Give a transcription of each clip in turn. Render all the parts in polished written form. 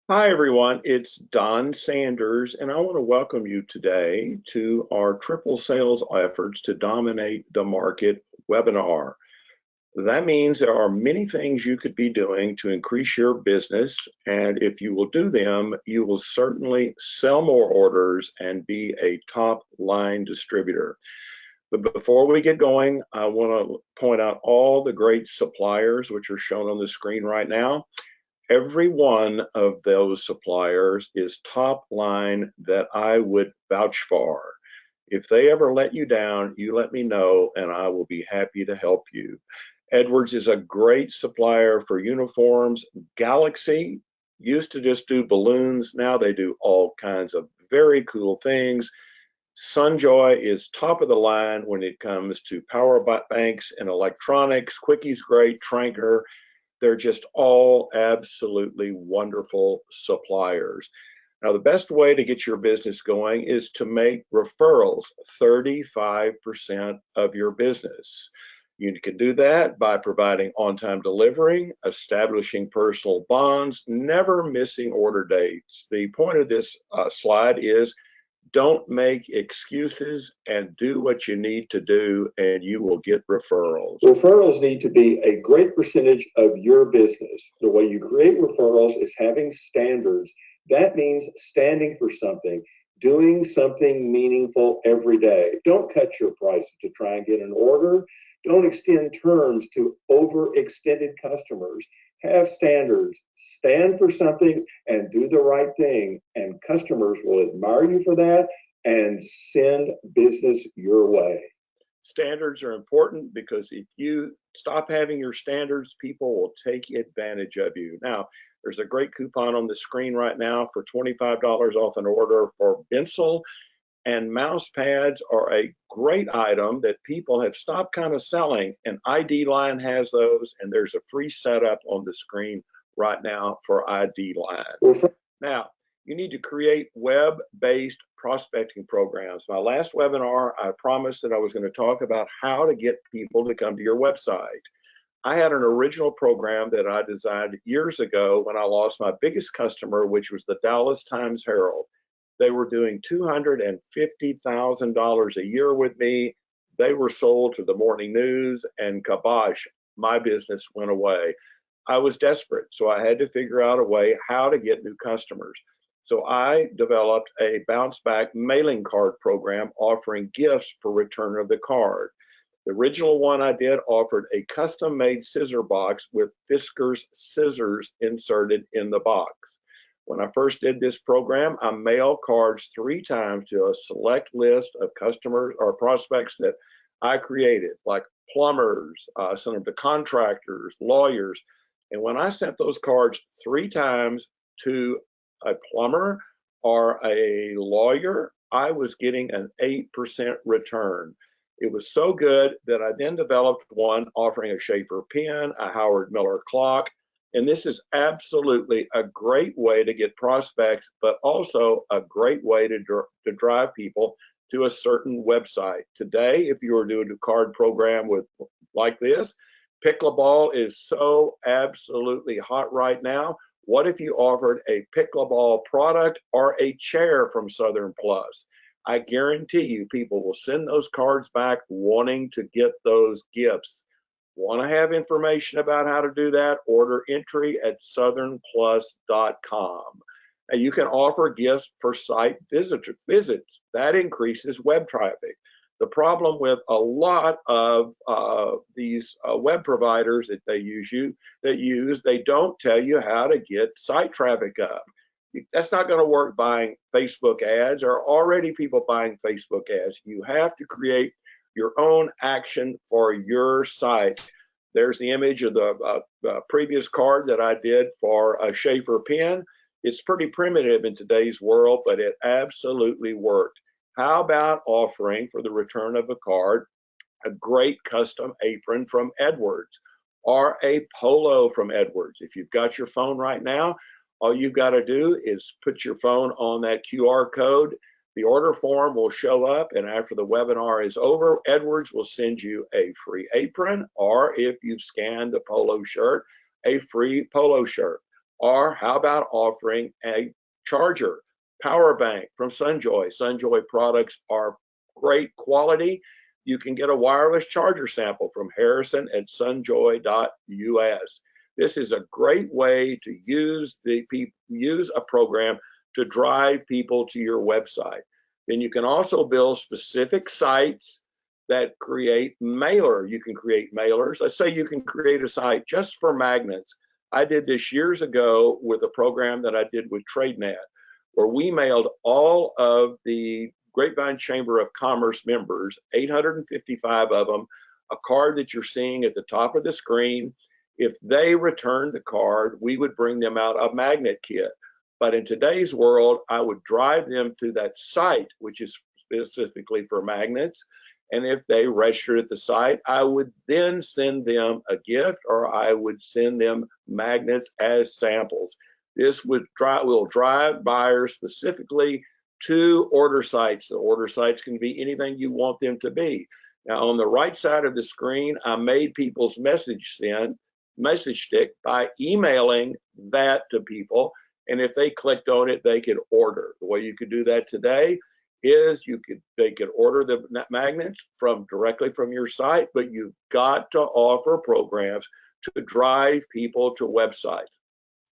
Hi, everyone. It's Don Sanders, and I want to welcome you today to our triple sales efforts to dominate the market webinar. That means there are many things you could be doing to increase your business, and if you will do them, you will certainly sell more orders and be a top line distributor. But before we get going, I want to point out all the great suppliers which are shown on the screen right now. Every one of those suppliers is top line that I would vouch for. If they ever let you down, you let me know and I will be happy to help you. Edwards is a great supplier for uniforms. Galaxy used to just do balloons. Now they do all kinds of very cool things. Sunjoy is top of the line when it comes to power banks and electronics. Quickie's great, Tranker. They're just all absolutely wonderful suppliers. Now, the best way to get your business going is to make referrals 35% of your business. You can do that by providing on-time delivery, establishing personal bonds, never missing order dates. The point of this slide is don't make excuses and do what you need to do, and you will get referrals. Referrals need to be a great percentage of your business. The way you create referrals is having standards. That means standing for something, doing something meaningful every day. Don't cut your prices to try and get an order. Don't extend terms to overextended customers. Have standards, stand for something, and do the right thing. And customers will admire you for that and send business your way. Standards are important because if you stop having your standards, people will take advantage of you. Now, there's a great coupon on the screen right now for $25 off an order for Bensel, and mouse pads are a great item that people have stopped kind of selling, and ID Line has those, and there's a free setup on the screen right now for ID Line. Now, you need to create web-based prospecting programs. My last webinar, I promised that I was going to talk about how to get people to come to your website. I had an original program that I designed years ago when I lost my biggest customer, which was the Dallas Times-Herald. They were doing $250,000 a year with me. They were sold to the Morning News, and kabosh, my business went away. I was desperate, so I had to figure out a way how to get new customers. So I developed a bounce back mailing card program offering gifts for return of the card. The original one I did offered a custom made scissor box with Fiskars scissors inserted in the box. When I first did this program, I mailed cards 3 times to a select list of customers or prospects that I created, like plumbers, sent them to contractors, lawyers. And when I sent those cards 3 times to a plumber or a lawyer, I was getting an 8% return. It was so good that I then developed one offering a Schaefer pen, a Howard Miller clock, and this is absolutely a great way to get prospects, but also a great way to drive people to a certain website. Today, if you were doing a card program with like this, pickleball is so absolutely hot right now. What if you offered a pickleball product or a chair from Southern Plus? I guarantee you people will send those cards back wanting to get those gifts. Want to have information about how to do that? Order entry at southernplus.com. And you can offer gifts for site visits. That increases web traffic. The problem with a lot of these web providers that they they don't tell you how to get site traffic up. That's not going to work buying Facebook ads, or already people buying Facebook ads. You have to create your own action for your site. There's the image of the previous card that I did for a Schaefer pen. It's pretty primitive in today's world, but it absolutely worked. How about offering for the return of a card a great custom apron from Edwards or a polo from Edwards? If you've got your phone right now, all you've got to do is put your phone on that QR code. The order form will show up, and after the webinar is over, Edwards will send you a free apron, or if you've scanned the polo shirt, a free polo shirt. Or how about offering a charger, power bank from Sunjoy? Sunjoy products are great quality. You can get a wireless charger sample from Harrison at sunjoy.us. This is a great way to use a program to drive people to your website. Then you can also build specific sites that create mailer. You can create mailers. Let's say you can create a site just for magnets. I did this years ago with a program that I did with TradeNet, where we mailed all of the Grapevine Chamber of Commerce members, 855 of them, a card that you're seeing at the top of the screen. If they returned the card, we would bring them out a magnet kit. But in today's world, I would drive them to that site, which is specifically for magnets. And if they registered at the site, I would then send them a gift, or I would send them magnets as samples. This will drive buyers specifically to order sites. The order sites can be anything you want them to be. Now, on the right side of the screen, I made people's message stick by emailing that to people. And if they clicked on it, they could order. The way you could do that today is they could order the magnets directly from your site, but you've got to offer programs to drive people to websites.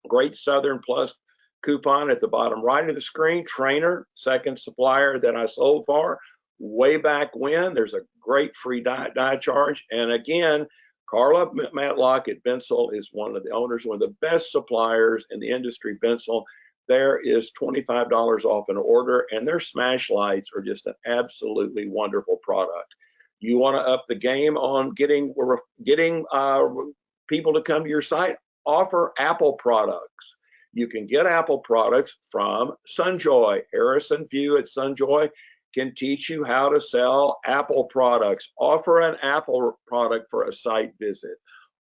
Great Southern Plus coupon at the bottom right of the screen. Trainer, second supplier that I sold for way back when. There's a great free die charge. And again, Carla Matlock at Bensel is one of the owners, one of the best suppliers in the industry. Bensel, there is $25 off an order, and their smash lights are just an absolutely wonderful product. You want to up the game on getting people to come to your site? Offer Apple products. You can get Apple products from Sunjoy. Harrison Few at Sunjoy can teach you how to sell Apple products. Offer an Apple product for a site visit.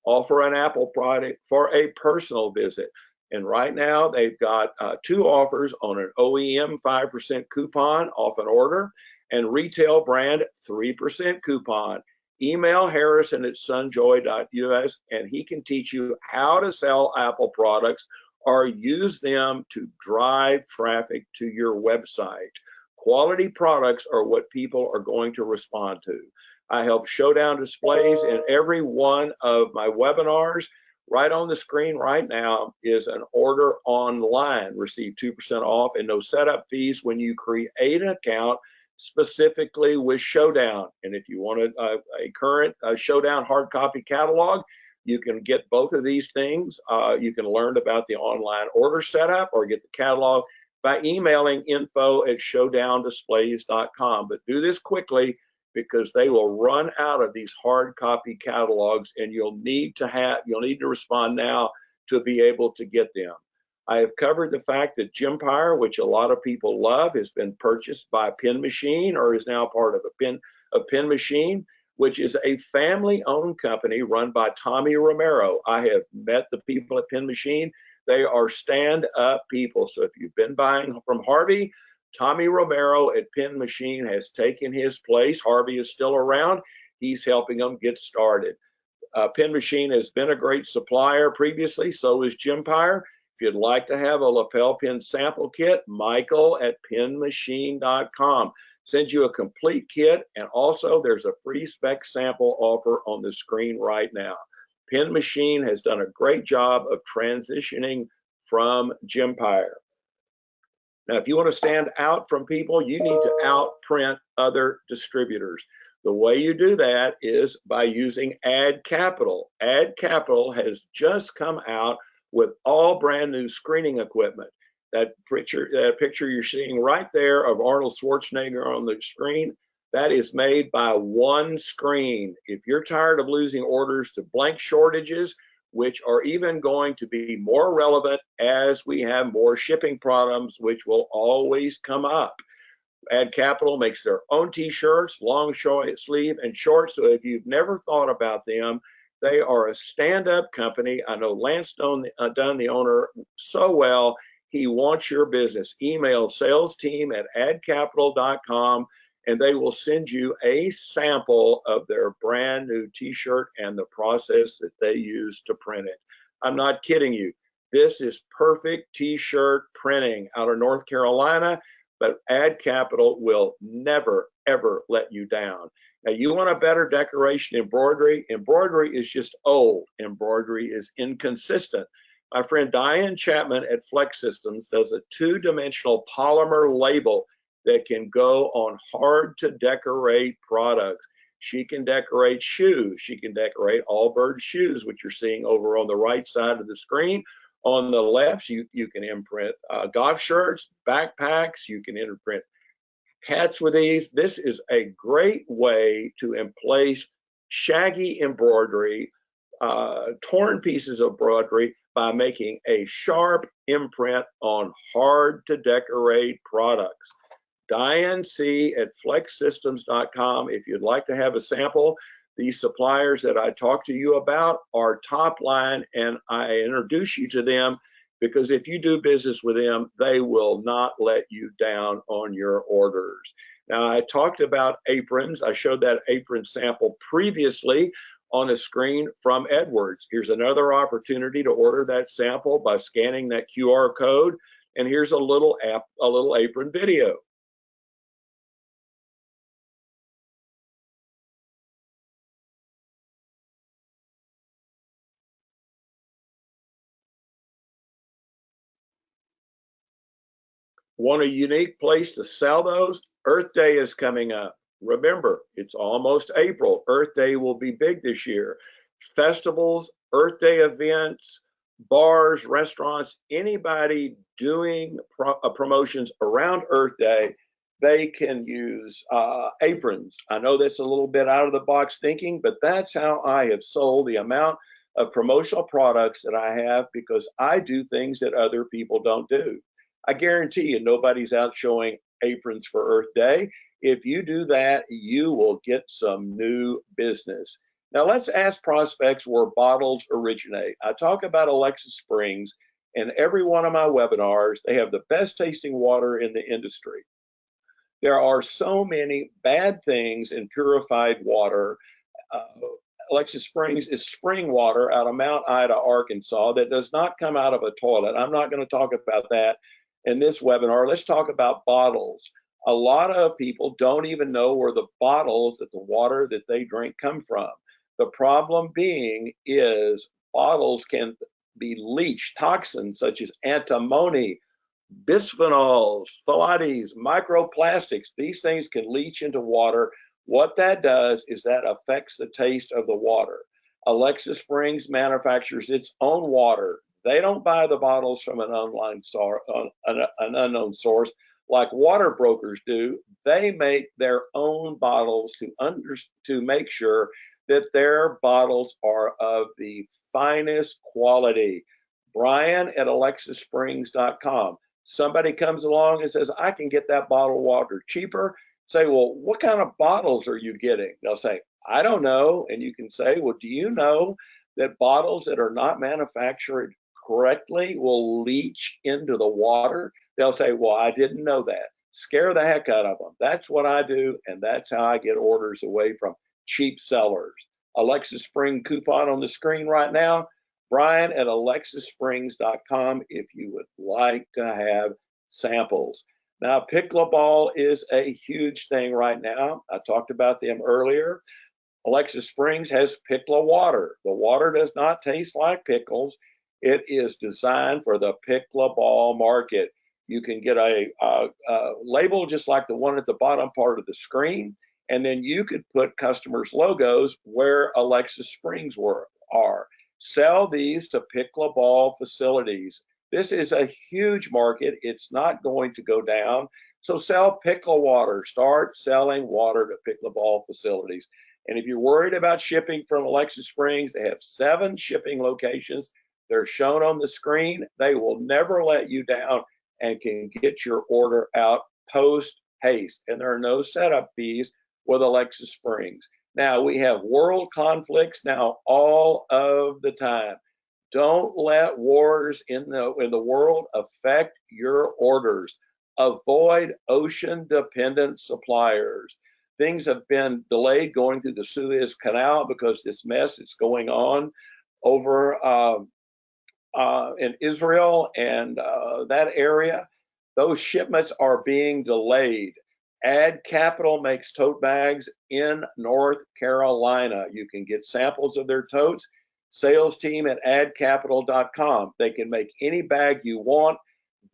Offer an Apple product for a personal visit. And right now they've got 2 offers on an OEM 5% coupon off an order and retail brand 3% coupon. Email Harrison at sunjoy.us and he can teach you how to sell Apple products or use them to drive traffic to your website. Quality products are what people are going to respond to. I help Showdown Displays in every one of my webinars. Right on the screen right now is an order online. Receive 2% off and no setup fees when you create an account specifically with Showdown. And if you want a current Showdown hard copy catalog, you can get both of these things. You can learn about the online order setup or get the catalog by emailing info@showdowndisplays.com. But do this quickly because they will run out of these hard copy catalogs, and you'll need to respond now to be able to get them. I have covered the fact that Gympire, which a lot of people love, has been purchased by Pen Machine or is now part of Pen Machine, which is a family-owned company run by Tommy Romero. I have met the people at Pen Machine. They are stand-up people. So if you've been buying from Harvey, Tommy Romero at Pen Machine has taken his place. Harvey is still around. He's helping them get started. Pen Machine has been a great supplier previously, so is Gympire. If you'd like to have a lapel pin sample kit, Michael at penmachine.com sends you a complete kit, and also there's a free spec sample offer on the screen right now. Pen Machine has done a great job of transitioning from Gympire. Now, if you want to stand out from people, you need to outprint other distributors. The way you do that is by using Ad Capital. Ad Capital has just come out with all brand new screening equipment. That picture you're seeing right there of Arnold Schwarzenegger on the screen, that is made by one screen. If you're tired of losing orders to blank shortages, which are even going to be more relevant as we have more shipping problems, which will always come up. Ad Capital makes their own t-shirts, long sleeve and short. So if you've never thought about them, they are a stand-up company. I know Lance Dunn, the owner, so well. He wants your business. Email salesteam@adcapital.com and they will send you a sample of their brand new t-shirt and the process that they use to print it. I'm not kidding you. This is perfect t-shirt printing out of North Carolina, but Ad Capital will never, ever let you down. Now, you want a better decoration embroidery? Embroidery is just old. Embroidery is inconsistent. My friend Diane Chapman at Flex Systems does a two-dimensional polymer label that can go on hard to decorate products. She can decorate shoes. She can decorate Allbirds shoes, which you're seeing over on the right side of the screen. On the left, you can imprint golf shirts, backpacks. You can imprint hats with these. This is a great way to emplace shaggy embroidery, torn pieces of embroidery by making a sharp imprint on hard to decorate products. Diane C at flexsystems.com. If you'd like to have a sample, these suppliers that I talked to you about are top line, and I introduce you to them because if you do business with them, they will not let you down on your orders. Now, I talked about aprons. I showed that apron sample previously on a screen from Edwards. Here's another opportunity to order that sample by scanning that QR code. And here's a little apron video. Want a unique place to sell those? Earth Day is coming up. Remember, it's almost April. Earth Day will be big this year. Festivals, Earth Day events, bars, restaurants, anybody doing promotions around Earth Day, they can use aprons. I know that's a little bit out of the box thinking, but that's how I have sold the amount of promotional products that I have because I do things that other people don't do. I guarantee you nobody's out showing aprons for Earth Day. If you do that, you will get some new business. Now let's ask prospects where bottles originate. I talk about Alexis Springs in every one of my webinars. They have the best tasting water in the industry. There are so many bad things in purified water. Alexis Springs is spring water out of Mount Ida, Arkansas that does not come out of a toilet. I'm not going to talk about that in this webinar. Let's talk about bottles. A lot of people don't even know where the bottles that the water that they drink come from. The problem being is bottles can be leached. Toxins such as antimony, bisphenols, phthalates, microplastics, these things can leach into water. What that does is that affects the taste of the water. Alexis Springs manufactures its own water. They don't buy the bottles from an unknown source like water brokers do. They make their own bottles to make sure that their bottles are of the finest quality. Brian at alexissprings.com. Somebody comes along and says, I can get that bottle of water cheaper. Say, well, what kind of bottles are you getting? They'll say, I don't know. And you can say, well, do you know that bottles that are not manufactured correctly will leach into the water? They'll say, well, I didn't know that. Scare the heck out of them. That's what I do, and that's how I get orders away from cheap sellers. Alexis Spring coupon on the screen right now. Brian at alexissprings.com if you would like to have samples. Now, pickleball is a huge thing right now. I talked about them earlier. Alexis Springs has pickle water. The water does not taste like pickles. It is designed for the pickleball market. You can get a label just like the one at the bottom part of the screen, and then you could put customers' logos where Alexis Springs are. Sell these to pickleball facilities. This is a huge market. It's not going to go down. So sell pickle water. Start selling water to pickleball facilities. And if you're worried about shipping from Alexis Springs, they have 7 shipping locations. They're shown on the screen. They will never let you down and can get your order out post haste. And there are no setup fees with Alexis Springs. Now, we have world conflicts now all of the time. Don't let wars in the world affect your orders. Avoid ocean-dependent suppliers. Things have been delayed going through the Suez Canal because this mess is going on over in Israel and that area, those shipments are being delayed. Ad Capital makes tote bags in North Carolina. You can get samples of their totes. Sales team at adcapital.com. They can make any bag you want.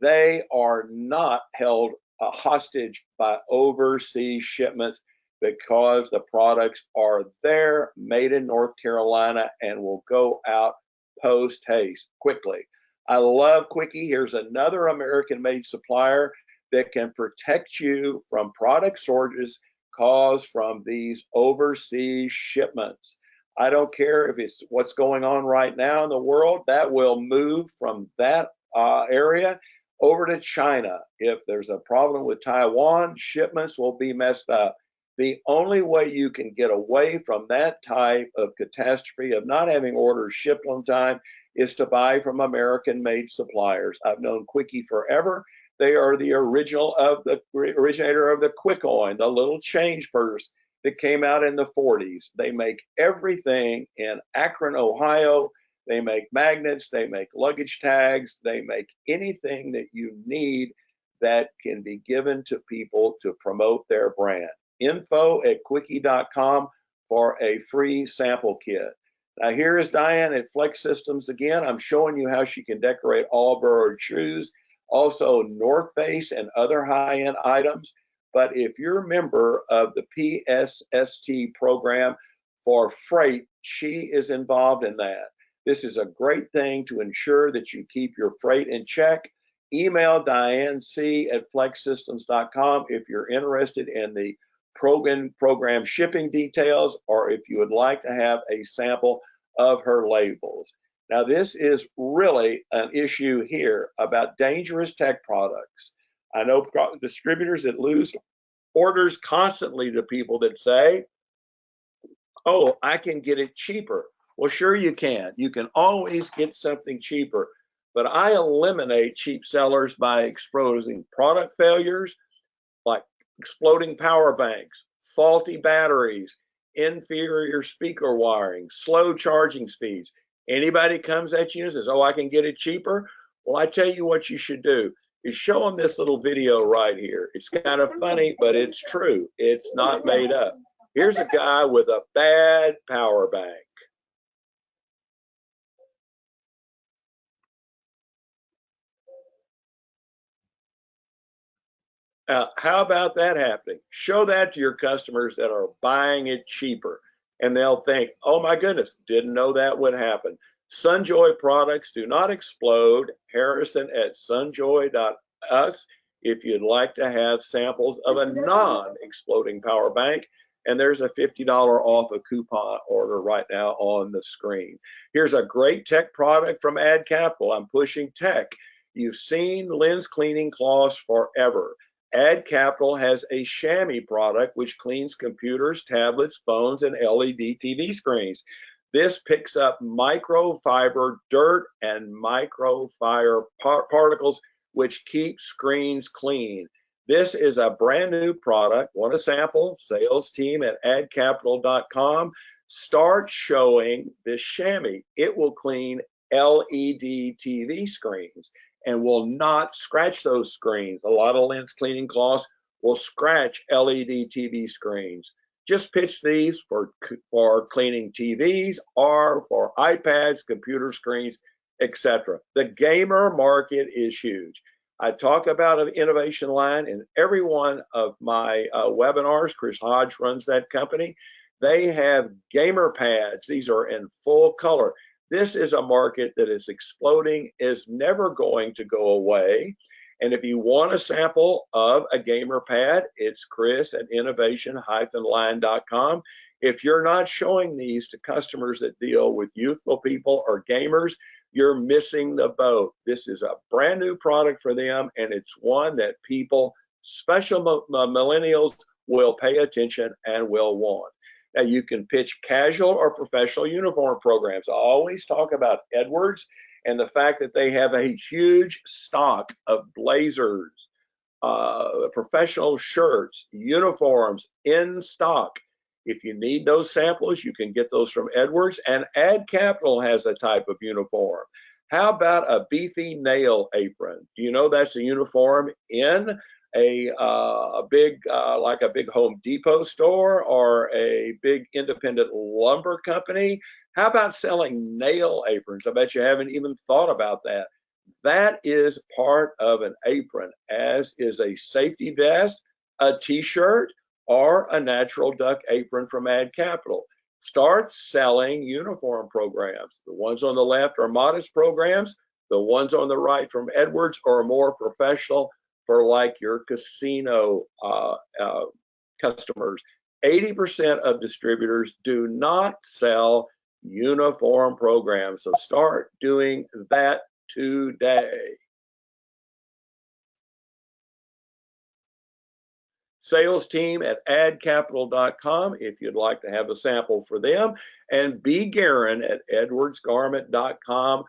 They are not held hostage by overseas shipments because the products are there, made in North Carolina, and will go out post haste quickly. I love Quickie. Here's another American made supplier that can protect you from product shortages caused from these overseas shipments. I don't care if it's what's going on right now in the world, that will move from that area over to China. If there's a problem with Taiwan, shipments will be messed up. The only way you can get away from that type of catastrophe of not having orders shipped on time is to buy from American-made suppliers. I've known Quickie forever. They are the originator of the Quick-Oil, the little change purse that came out in the 40s. They make everything in Akron, Ohio. They make magnets, they make luggage tags, they make anything that you need that can be given to people to promote their brand. info@quickie.com for a free sample kit. Now here is Diane at Flex Systems again. I'm showing you how she can decorate Allbirds shoes, also North Face and other high-end items. But if you're a member of the PSST program for freight, she is involved in that. This is a great thing to ensure that you keep your freight in check. Email Diane C at flexsystems.com if you're interested in the program shipping details, or if you would like to have a sample of her labels. Now, this is really an issue here about dangerous tech products. I know distributors that lose orders constantly to people that say, oh, I can get it cheaper. Well, sure you can. You can always get something cheaper. But I eliminate cheap sellers by exposing product failures like exploding power banks, faulty batteries, inferior speaker wiring, slow charging speeds. Anybody comes at you and says, oh, I can get it cheaper. Well, I tell you what you should do is show them this little video right here. It's kind of funny, but it's true. It's not made up. Here's a guy with a bad power bank. How about that happening? Show that to your customers that are buying it cheaper, and they'll think, oh my goodness, didn't know that would happen. Sunjoy products do not explode. Harrison at sunjoy.us if you'd like to have samples of a non-exploding power bank. And there's a $50 off a coupon order right now on the screen. Here's a great tech product from Ad Capital. I'm pushing tech. You've seen lens cleaning cloths forever. Ad Capital has a chamois product which cleans computers, tablets, phones, and LED TV screens. This picks up microfiber dirt and microfiber particles which keep screens clean. This is a brand new product. Want a sample? Sales team at adcapital.com. Start showing this chamois. It will clean LED TV screens and will not scratch those screens. A lot of lens cleaning cloths will scratch LED TV screens. Just pitch these for cleaning TVs or for iPads, computer screens, etc. The gamer market is huge. I talk about an innovation line in every one of my webinars. Chris Hodge runs that company. They have gamer pads. These are in full color. This is a market that is exploding, is never going to go away. And if you want a sample of a gamer pad, it's Chris at innovation-line.com. If you're not showing these to customers that deal with youthful people or gamers, you're missing the boat. This is a brand new product for them, and it's one that people, special millennials, will pay attention and will want. Now, you can pitch casual or professional uniform programs. I always talk about Edwards and the fact that they have a huge stock of blazers, professional shirts, uniforms in stock. If you need those samples, you can get those from Edwards, and Ad Capital has a type of uniform. How about a beefy nail apron? Do you know that's a uniform in a big like a big Home Depot store or a big independent lumber company? How about selling nail aprons? I bet you haven't even thought about that. That is part of an apron, as is a safety vest, a t-shirt, or a natural duck apron from Ad Capital. Start selling uniform programs. The ones on the left are modest programs. The ones on the right from Edwards are more professional for like your casino customers. 80% of distributors do not sell uniform programs. So start doing that today. Sales team at adcapital.com if you'd like to have a sample for them, and B. Guerin at edwardsgarment.com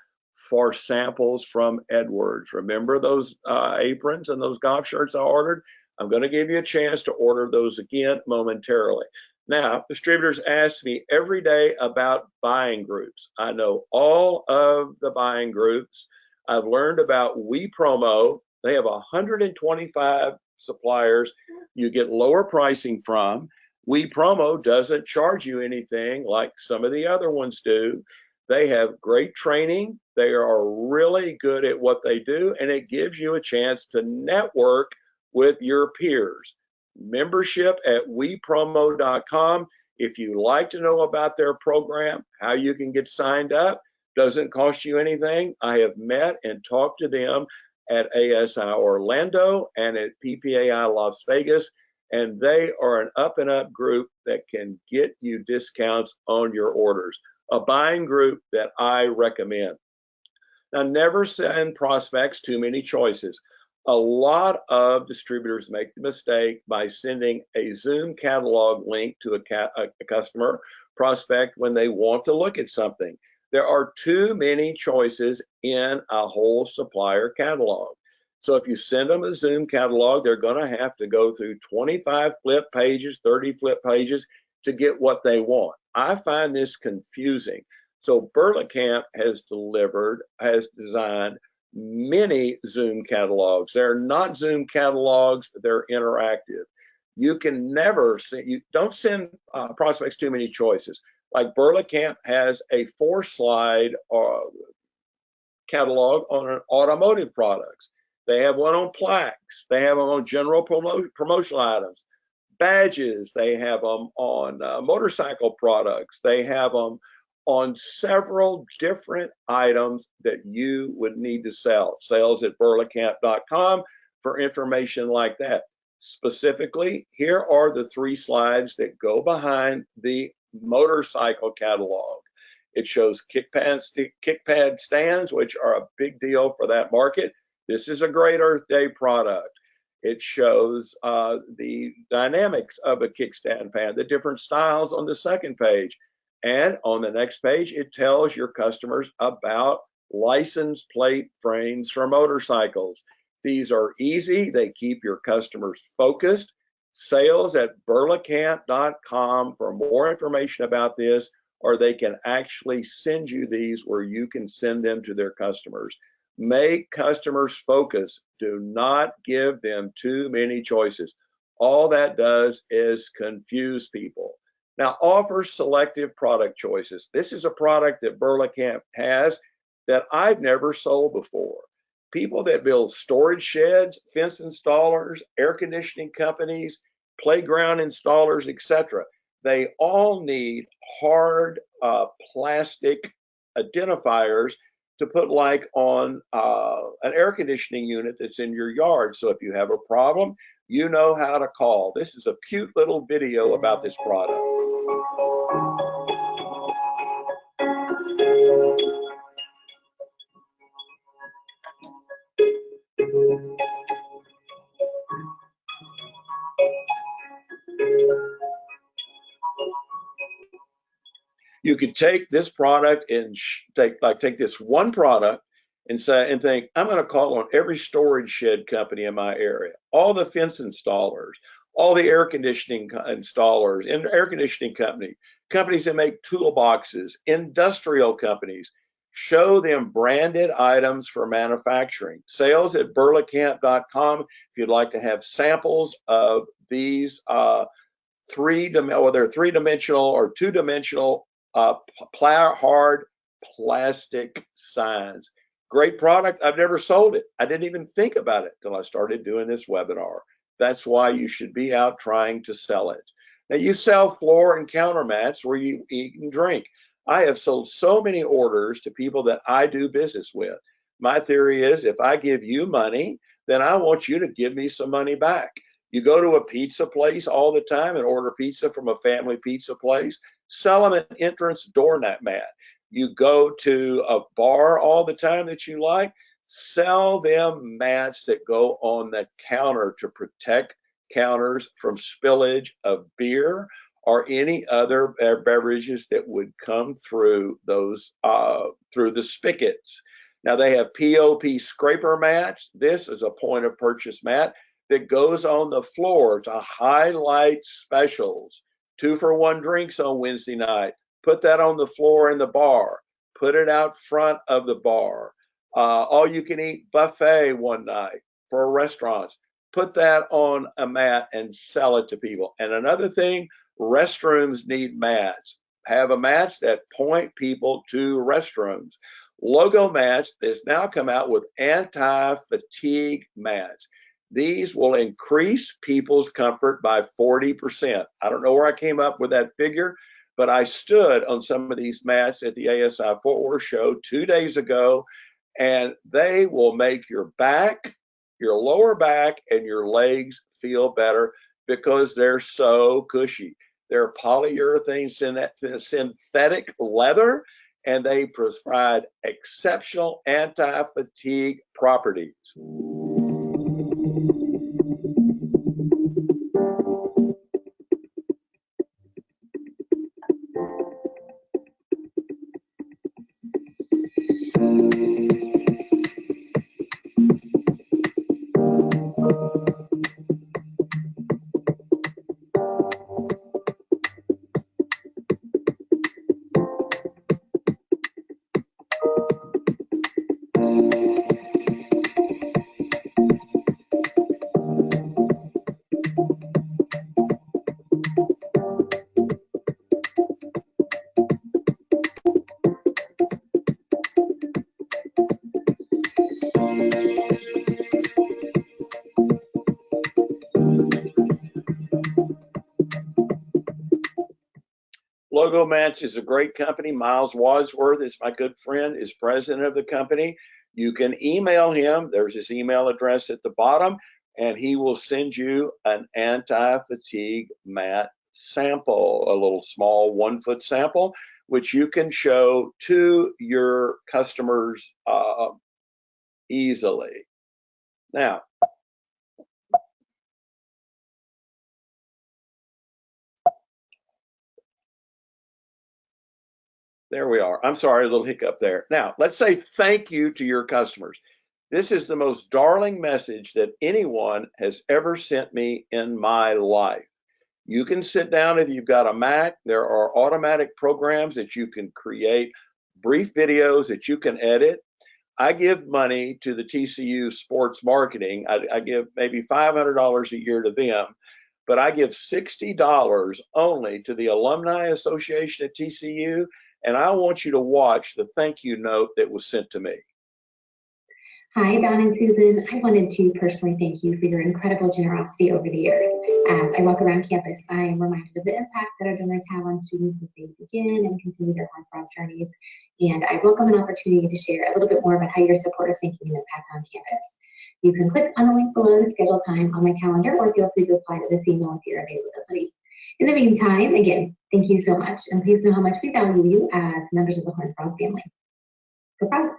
for samples from Edwards. Remember those aprons and those golf shirts I ordered? I'm going to give you a chance to order those again momentarily. Now, distributors ask me every day about buying groups. I know all of the buying groups. I've learned about WePromo. They have 125 suppliers you get lower pricing from. WePromo doesn't charge you anything like some of the other ones do. They have great training. They are really good at what they do, and it gives you a chance to network with your peers. Membership at wepromo.com. If you like to know about their program, how you can get signed up, doesn't cost you anything. I have met and talked to them at ASI Orlando and at PPAI Las Vegas, and they are an up and up group that can get you discounts on your orders. A buying group that I recommend. Now, never send prospects too many choices. A lot of distributors make the mistake by sending a Zoom catalog link to a customer prospect when they want to look at something. There are too many choices in a whole supplier catalog. So if you send them a Zoom catalog, they're going to have to go through 25 flip pages, 30 flip pages to get what they want. I find this confusing. So Berlekamp has designed many Zoom catalogs. They're not Zoom catalogs, they're interactive. You can never send, you don't send prospects too many choices. Like Berlekamp has a 4-slide catalog on automotive products. They have one on plaques. They have them on general promotional items. Badges, they have them on motorcycle products. They have them on several different items that you would need to sell. Sales at berlekamp.com for information like that. Specifically, here are the 3 slides that go behind the motorcycle catalog. It shows kick pad stands, which are a big deal for that market. This is a great Earth Day product. It shows the dynamics of a kickstand pad, the different styles on the second page. And on the next page, it tells your customers about license plate frames for motorcycles. These are easy. They keep your customers focused. Sales at berlekamp.com for more information about this, or they can actually send you these where you can send them to their customers. Make customers focus. Do not give them too many choices. All that does is confuse people. Now, offer selective product choices. This is a product that Berlekamp has that I've never sold before. People that build storage sheds, fence installers, air conditioning companies, playground installers, etc. They all need hard plastic identifiers to put like on an air conditioning unit that's in your yard. So if you have a problem, you know how to call. This is a cute little video about this product. You could take this product and take this one product and say and think, I'm going to call on every storage shed company in my area, all the fence installers, all the air conditioning installers, and air conditioning companies that make toolboxes, industrial companies. Show them branded items for manufacturing. Sales at burlacamp.com if you'd like to have samples of these three-dimensional or two-dimensional hard plastic signs. Great product. I've never sold it. I didn't even think about it till I started doing this webinar. That's why you should be out trying to sell it. Now, you sell floor and counter mats where you eat and drink. I have sold so many orders to people that I do business with. My theory is if I give you money, then I want you to give me some money back. You go to a pizza place all the time and order pizza from a family pizza place, sell them an entrance door mat. You go to a bar all the time that you like, sell them mats that go on the counter to protect counters from spillage of beer or any other beverages that would come through those through the spigots. Now they have POP scraper mats. This is a point of purchase mat that goes on the floor to highlight specials. 2-for-1 drinks on Wednesday night. Put that on the floor in the bar. Put it out front of the bar. All you can eat buffet one night for restaurants. Put that on a mat and sell it to people. And another thing, restrooms need mats. Have a mats that point people to restrooms. Logo Mats has now come out with anti-fatigue mats. These will increase people's comfort by 40%. I don't know where I came up with that figure, but I stood on some of these mats at the ASI Fort Worth show 2 days ago, and they will make your back, your lower back, and your legs feel better because they're so cushy. They're polyurethane synthetic leather, and they provide exceptional anti-fatigue properties. Logo Mats is a great company. Miles Wadsworth is my good friend, is president of the company. You can email him. There's his email address at the bottom, and he will send you an anti-fatigue mat sample, a little small 1-foot sample, which you can show to your customers easily. Now, there we are. I'm sorry, a little hiccup there. Now, let's say thank you to your customers. This is the most darling message that anyone has ever sent me in my life. You can sit down if you've got a Mac. There are automatic programs that you can create brief videos that you can edit. I give money to the TCU Sports Marketing. I give maybe $500 a year to them, but I give $60 only to the Alumni Association at TCU, and I want you to watch the thank you note that was sent to me. Hi, Don and Susan. I wanted to personally thank you for your incredible generosity over the years. As I walk around campus, I am reminded of the impact that our donors have on students as they begin and continue their Hornfrog journeys. And I welcome an opportunity to share a little bit more about how your support is making an impact on campus. You can click on the link below to schedule time on my calendar, or feel free to apply to this email with your availability. In the meantime, again, thank you so much, and please know how much we value you as members of the Hornfrog family. Goodbye.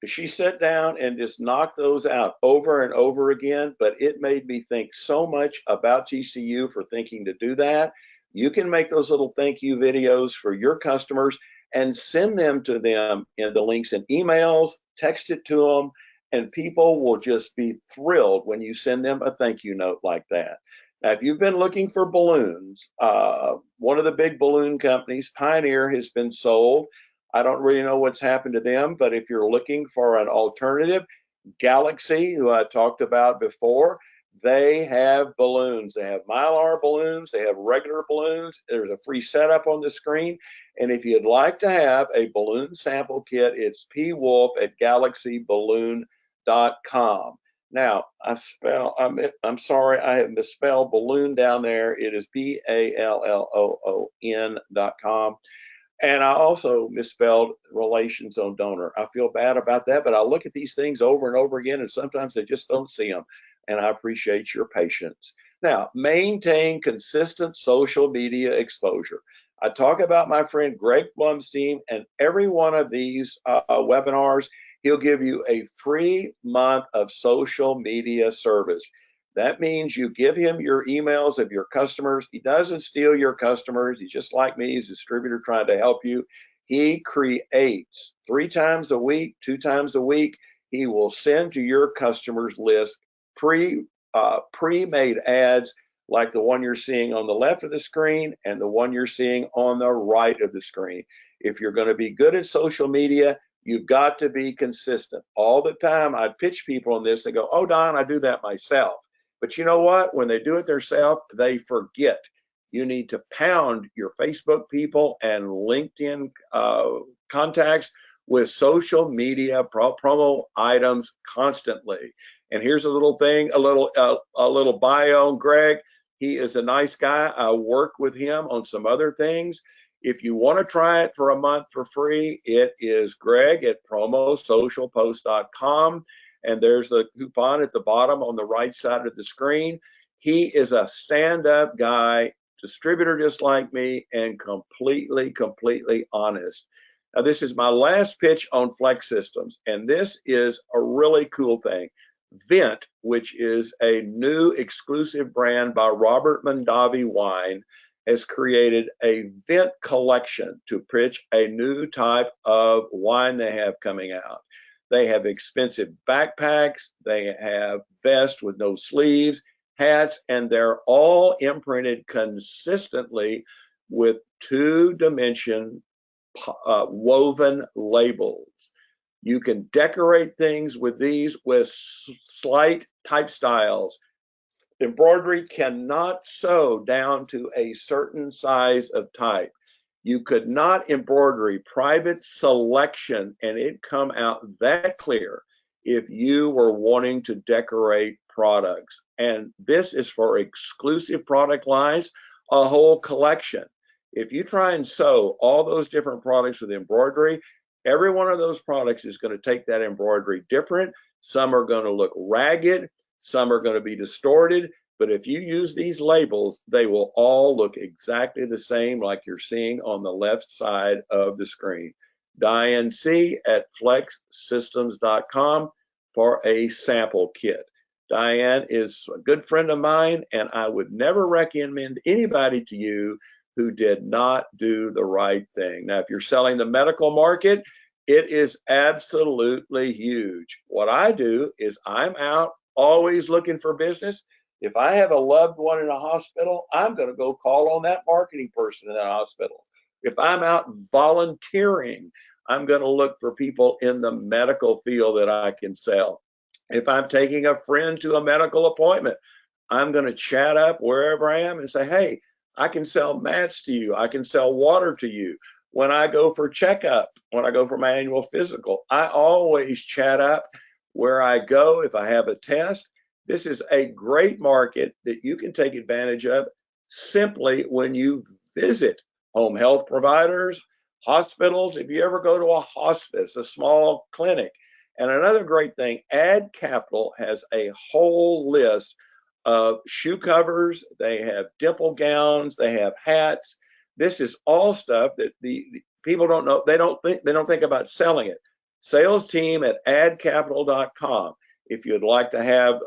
She sat down and just knocked those out over and over again, but it made me think so much about TCU for thinking to do that. You can make those little thank you videos for your customers and send them to them in the links in emails, text it to them, and people will just be thrilled when you send them a thank you note like that. Now, if you've been looking for balloons, one of the big balloon companies, Pioneer, has been sold. I don't really know what's happened to them, but if you're looking for an alternative, Galaxy, who I talked about before, they have balloons. They have Mylar balloons. They have regular balloons. There's a free setup on the screen. And if you'd like to have a balloon sample kit, it's pwolf@galaxyballoon.com. Now, I'm sorry, I have misspelled balloon down there. It is BALLOON.com. And I also misspelled relations on donor. I feel bad about that, but I look at these things over and over again, and sometimes I just don't see them. And I appreciate your patience. Now, maintain consistent social media exposure. I talk about my friend Greg Blumstein, and every one of these webinars, he'll give you a free month of social media service. That means you give him your emails of your customers. He doesn't steal your customers. He's just like me. He's a distributor trying to help you. He creates 3 times a week, 2 times a week. He will send to your customers list pre-made ads like the one you're seeing on the left of the screen and the one you're seeing on the right of the screen. If you're going to be good at social media, you've got to be consistent. All the time I pitch people on this, they go, "Oh, Don, I do that myself." But you know what? When they do it themselves, they forget. You need to pound your Facebook people and LinkedIn contacts with social media promo items constantly. And here's a little thing, a little bio on Greg. He is a nice guy. I work with him on some other things. If you want to try it for a month for free, it is greg@promosocialpost.com. And there's a coupon at the bottom on the right side of the screen. He is a stand-up guy, distributor just like me, and completely honest. Now, this is my last pitch on Flex Systems, and this is a really cool thing. Vent, which is a new exclusive brand by Robert Mondavi Wine, has created a Vent collection to pitch a new type of wine they have coming out. They have expensive backpacks, they have vests with no sleeves, hats, and they're all imprinted consistently with 2-dimension woven labels. You can decorate things with these with slight type styles. Embroidery cannot sew down to a certain size of type. You could not embroidery private selection and it come out that clear if you were wanting to decorate products. And this is for exclusive product lines, a whole collection. If you try and sew all those different products with embroidery, every one of those products is going to take that embroidery different. Some are going to look ragged, some are going to be distorted. But if you use these labels, they will all look exactly the same like you're seeing on the left side of the screen. Diane C. at flexsystems.com for a sample kit. Diane is a good friend of mine, and I would never recommend anybody to you who did not do the right thing. Now, if you're selling the medical market, it is absolutely huge. What I do is I'm out always looking for business. If I have a loved one in a hospital, I'm going to go call on that marketing person in that hospital. If I'm out volunteering, I'm going to look for people in the medical field that I can sell. If I'm taking a friend to a medical appointment, I'm going to chat up wherever I am and say, "Hey, I can sell mats to you. I can sell water to you." When I go for checkup, when I go for my annual physical, I always chat up where I go if I have a test. This is a great market that you can take advantage of simply when you visit home health providers, hospitals, if you ever go to a hospice, a small clinic. And another great thing, Ad Capital has a whole list of shoe covers, they have dimple gowns, they have hats. This is all stuff that the people don't know, they don't think about selling it. Sales team at adcapital.com. If you'd like to have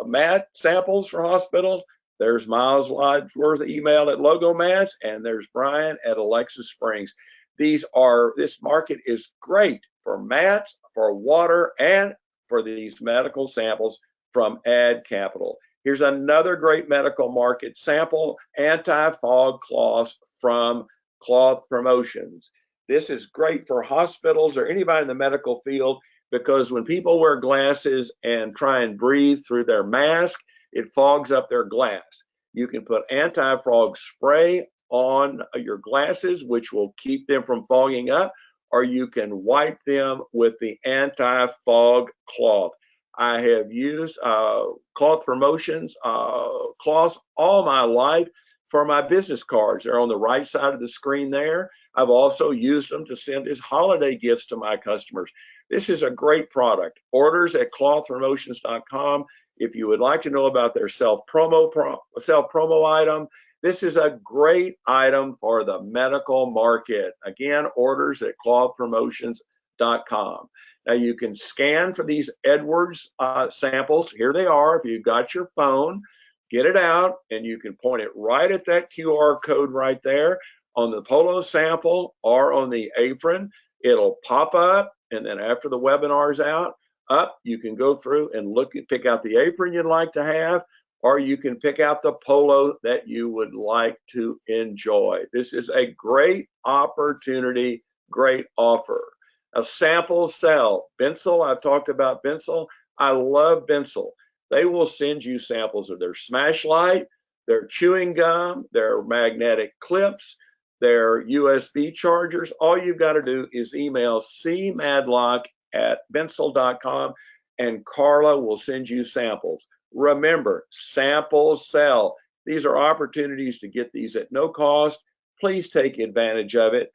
mat samples for hospitals, there's Miles Wadsworth email at Logo Mats, and there's Brian at Alexa Springs. This market is great for mats, for water, and for these medical samples from Ad Capital. Here's another great medical market sample, anti-fog cloths from Cloth Promotions. This is great for hospitals or anybody in the medical field, because when people wear glasses and try and breathe through their mask, it fogs up their glass. You can put anti-fog spray on your glasses, which will keep them from fogging up, or you can wipe them with the anti-fog cloth. I have used Cloth Promotions cloths all my life for my business cards. They're on the right side of the screen there. I've also used them to send as holiday gifts to my customers. This is a great product. Orders at clothpromotions.com. If you would like to know about their self-promo item, this is a great item for the medical market. Again, orders at clothpromotions.com. Now you can scan for these Edwards samples. Here they are. If you've got your phone, get it out and you can point it right at that QR code right there on the polo sample or on the apron. It'll pop up, and then after the webinar's out, you can go through and pick out the apron you'd like to have, or you can pick out the polo that you would like to enjoy. This is a great opportunity, great offer. A sample sell. Bensel, I've talked about Bensel. I love Bensel. They will send you samples of their Smashlight, their chewing gum, their magnetic clips, their USB chargers. All you've got to do is email cmadlock@bensel.com and Carla will send you samples. Remember, samples sell. These are opportunities to get these at no cost. Please take advantage of it.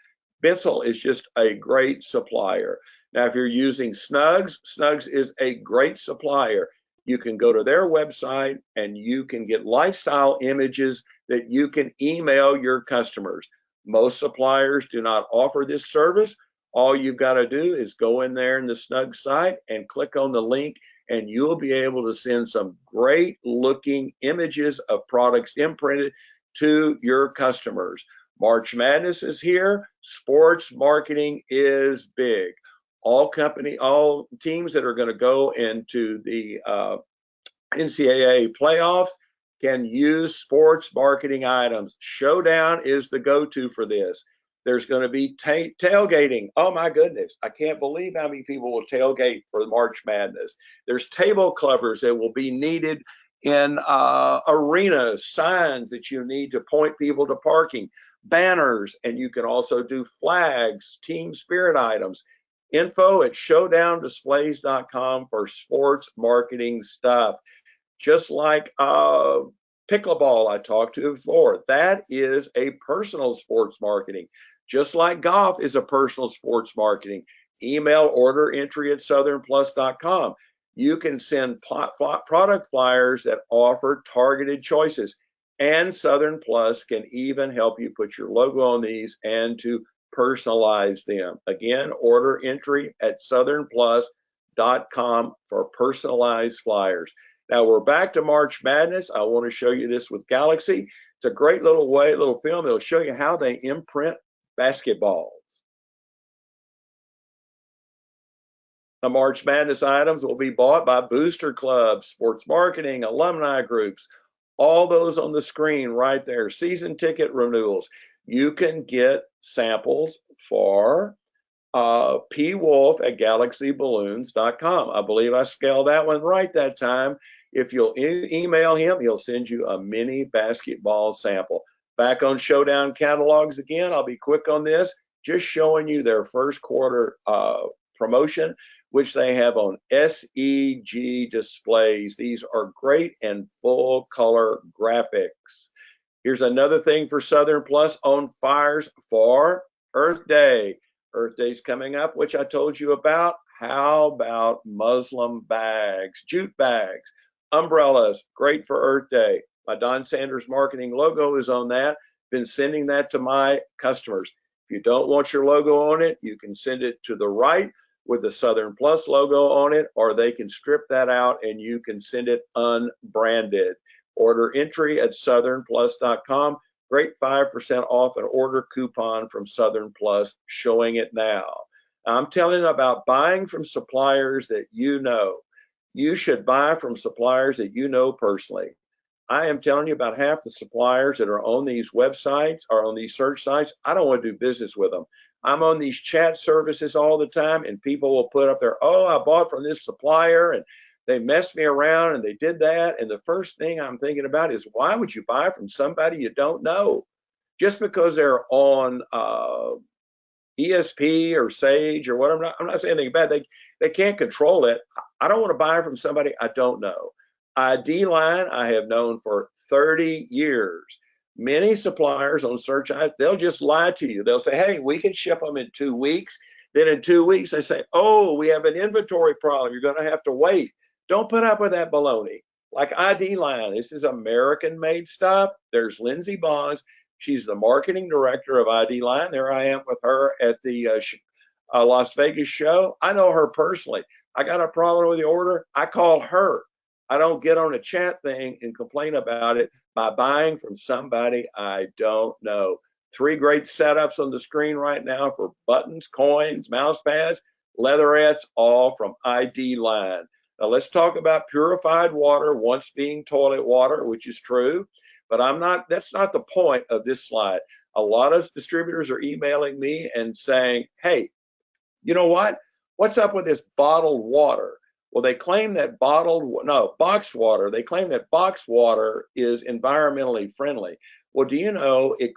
Bensel is just a great supplier. Now, if you're using Snugs, Snugs is a great supplier. You can go to their website and you can get lifestyle images that you can email your customers. Most suppliers do not offer this service. All you've got to do is go in there in the Snug site and click on the link, and you'll be able to send some great looking images of products imprinted to your customers. March Madness is here. Sports marketing is big. All teams that are going to go into the NCAA playoffs can use sports marketing items. Showdown is the go-to for this. There's going to be tailgating. Oh my goodness, I can't believe how many people will tailgate for the March Madness. There's table covers that will be needed in arenas, signs that you need to point people to parking, banners, and you can also do flags, team spirit items. Info at showdowndisplays.com for sports marketing stuff. Just like pickleball I talked to before, that is a personal sports marketing. Just like golf is a personal sports marketing. Email order entry at southernplus.com. You can send product flyers that offer targeted choices, and Southern Plus can even help you put your logo on these and to personalize them. Again, order entry at southernplus.com for personalized flyers. Now we're back to March Madness. I want to show you this with Galaxy. It's a great little film. It'll show you how they imprint basketballs. The March Madness items will be bought by booster clubs, sports marketing, alumni groups, all those on the screen right there. Season ticket renewals. You can get samples for P. Wolf at galaxyballoons.com. I believe I spelled that one right that time. If you'll email him, he'll send you a mini basketball sample. Back on Showdown catalogs again, I'll be quick on this, just showing you their first quarter promotion, which they have on SEG displays. These are great and full color graphics. Here's another thing for Southern Plus on fires for Earth Day. Earth Day's coming up, which I told you about. How about Muslim bags, jute bags, umbrellas, great for Earth Day. My Don Sanders marketing logo is on that. Been sending that to my customers. If you don't want your logo on it, you can send it to the right with the Southern Plus logo on it, or they can strip that out and you can send it unbranded. Order entry at southernplus.com. Great 5% off an order coupon from Southern Plus, showing it now. I'm telling you about buying from suppliers that you know. You should buy from suppliers that you know personally. I am telling you, about half the suppliers that are on these websites or on these search sites, I don't want to do business with them. I'm on these chat services all the time, and people will put up there, oh, I bought from this supplier and they messed me around and they did that. And the first thing I'm thinking about is, why would you buy from somebody you don't know? Just because they're on ESP or Sage or whatever, I'm not saying anything bad. They can't control it. I don't want to buy from somebody I don't know. ID Line, I have known for 30 years. Many suppliers on search, they'll just lie to you. They'll say, hey, we can ship them in 2 weeks. Then in 2 weeks, they say, oh, we have an inventory problem. You're going to have to wait. Don't put up with that baloney. Like ID Line, this is American-made stuff. There's Lindsay Bonds. She's the marketing director of ID Line. There I am with her at the Las Vegas show. I know her personally. I got a problem with the order. I call her. I don't get on a chat thing and complain about it by buying from somebody I don't know. 3 great setups on the screen right now for buttons, coins, mouse pads, leatherettes, all from ID Line. Now let's talk about purified water once being toilet water, which is true, but that's not the point of this slide. A lot of distributors are emailing me and saying, hey, you know what? What's up with this bottled water? Well, they claim that boxed water, they claim that boxed water is environmentally friendly. Well, do you know it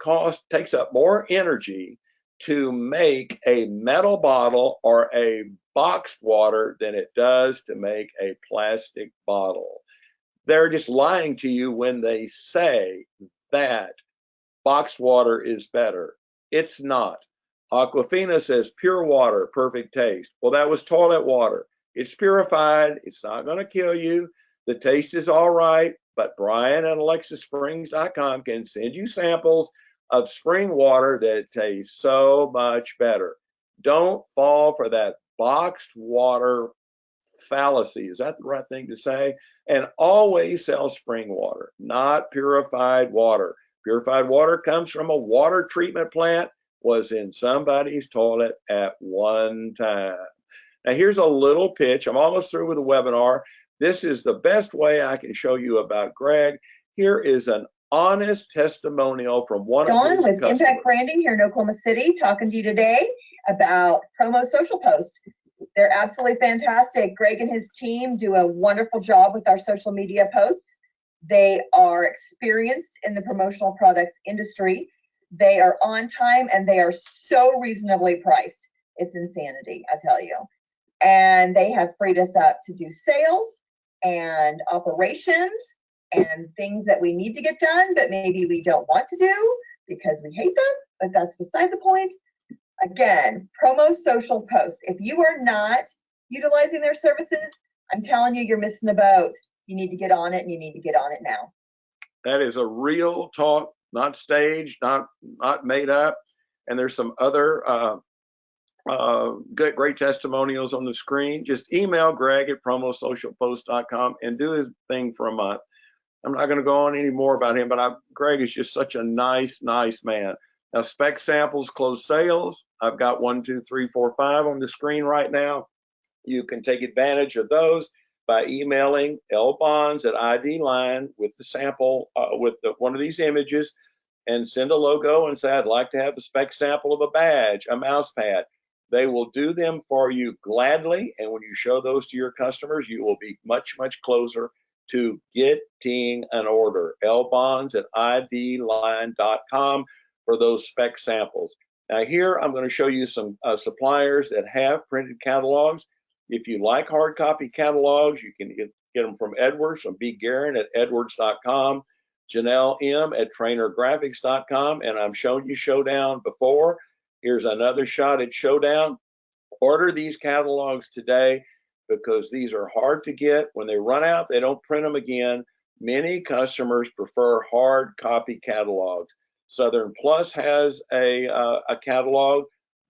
takes up more energy to make a metal bottle or a boxed water than it does to make a plastic bottle? They're just lying to you when they say that boxed water is better. It's not. Aquafina says pure water, perfect taste. Well, that was toilet water. It's purified. It's not going to kill you. The taste is all right, but Brian at AlexisSprings.com can send you samples of spring water that tastes so much better. Don't fall for that boxed water fallacy. Is that the right thing to say? And always sell spring water, not purified water. Purified water comes from a water treatment plant, was in somebody's toilet at one time. Now here's a little pitch. I'm almost through with the webinar. This is the best way I can show you about Greg. Here is an honest testimonial from one of his with customers. Impact Branding here in Oklahoma City, talking to you today about Promo Social Post. They're absolutely fantastic. Greg and his team do a wonderful job with our social media posts. They are experienced in the promotional products industry. They are on time and they are so reasonably priced. It's insanity, I tell you. And they have freed us up to do sales and operations and things that we need to get done, but maybe we don't want to do because we hate them, but that's beside the point. Again, Promo Social Post. If you are not utilizing their services, I'm telling you, you're missing the boat. You need to get on it, and you need to get on it now. That is a real talk, not staged, not made up. And there's some other great testimonials on the screen. Just email Greg at promosocialpost.com and do his thing for a month. I'm not going to go on any more about him, but Greg is just such a nice man. Now, spec samples, closed sales. I've got 1, 2, 3, 4, 5 on the screen right now. You can take advantage of those by emailing lbonds at ID Line with the sample, one of these images, and send a logo and say, I'd like to have a spec sample of a badge, a mouse pad. They will do them for you gladly. And when you show those to your customers, you will be much closer to getting an order. lbonds at idline.com for those spec samples. Now here, I'm going to show you some suppliers that have printed catalogs. If you like hard copy catalogs, you can get them from Edwards, from B. Guerin at edwards.com, Janelle M. at trainergraphics.com, and I've shown you Showdown before. Here's another shot at Showdown. Order these catalogs today because these are hard to get. When they run out, they don't print them again. Many customers prefer hard copy catalogs. Southern Plus has a catalog.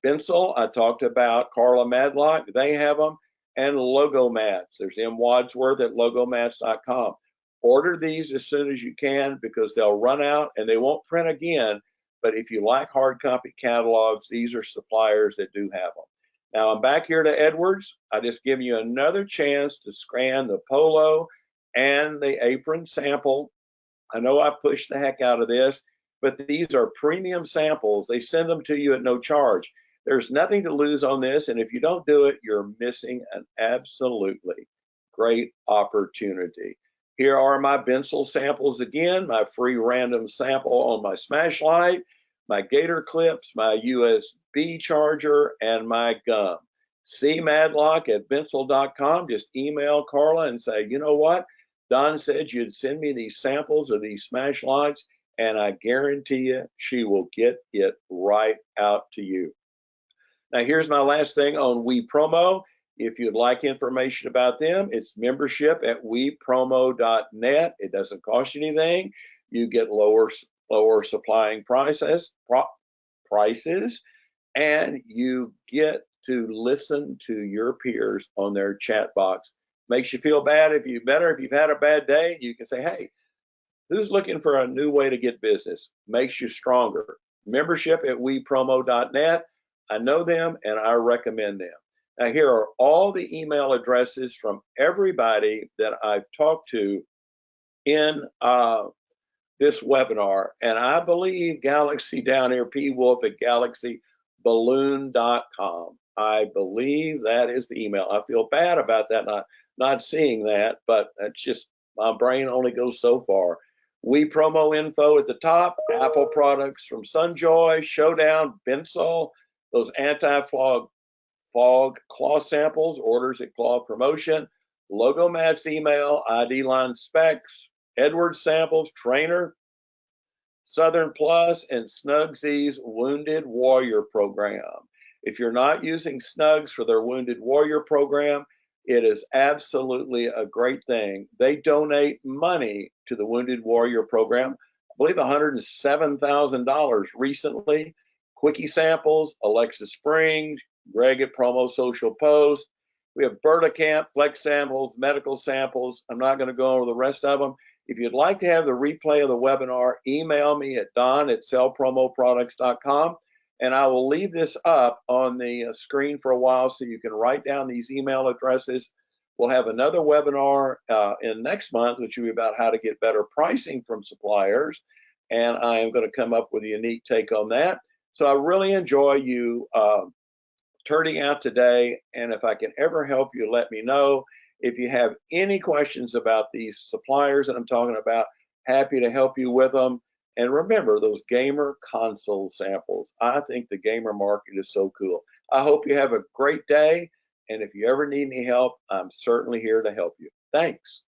Bensel, I talked about Carla Madlock, they have them, and Logomats. There's M. Wadsworth at logomats.com. Order these as soon as you can because they'll run out and they won't print again. But if you like hard copy catalogs, these are suppliers that do have them. Now I'm back here to Edwards. I just give you another chance to scan the polo and the apron sample I know I pushed the heck out of this, but these are premium samples. They send them to you at no charge. There's nothing to lose on this, and if you don't do it, you're missing an absolutely great opportunity. Here are my Bensel samples again, my free random sample on my Smash Light, my Gator clips, my USB charger, and my gum. See Madlock at Bensel.com. Just email Carla and say, you know what? Don said you'd send me these samples of these Smash Lights, and I guarantee you she will get it right out to you. Now, here's my last thing on WePromo. If you'd like information about them, it's membership at wepromo.net. It doesn't cost you anything. You get lower supplying prices, and you get to listen to your peers on their chat box. Makes you feel better if you've had a bad day. You can say, hey, who's looking for a new way to get business? Makes you stronger. Membership at wepromo.net. I know them and I recommend them. Now, here are all the email addresses from everybody that I've talked to in this webinar. And I believe Galaxy down here, pwolf at galaxyballoon.com. I believe that is the email. I feel bad about that, not seeing that, but it's just my brain only goes so far. WePromo info at the top, Apple products from Sunjoy, Showdown, Bensel, those anti-fog cloth samples, orders at Claw Promotion, Logo Mats email, ID Line Specs, Edwards samples, Trainer, Southern Plus, and Snugsy's Wounded Warrior program. If you're not using Snugs for their Wounded Warrior program, it is absolutely a great thing. They donate money to the Wounded Warrior program. I believe $107,000 recently. Quickie samples, Alexa Springs, Greg at Promo Social Post. We have Bertacamp, Flex samples, medical samples. I'm not going to go over the rest of them. If you'd like to have the replay of the webinar, email me at don@sellpromoproducts.com, and I will leave this up on the screen for a while so you can write down these email addresses. We'll have another webinar in next month, which will be about how to get better pricing from suppliers, and I am going to come up with a unique take on that. So I really enjoy you turning out today, and if I can ever help you, let me know. If you have any questions about these suppliers that I'm talking about, happy to help you with them. And remember those gamer console samples. I think the gamer market is so cool. I hope you have a great day, and if you ever need any help, I'm certainly here to help you. Thanks.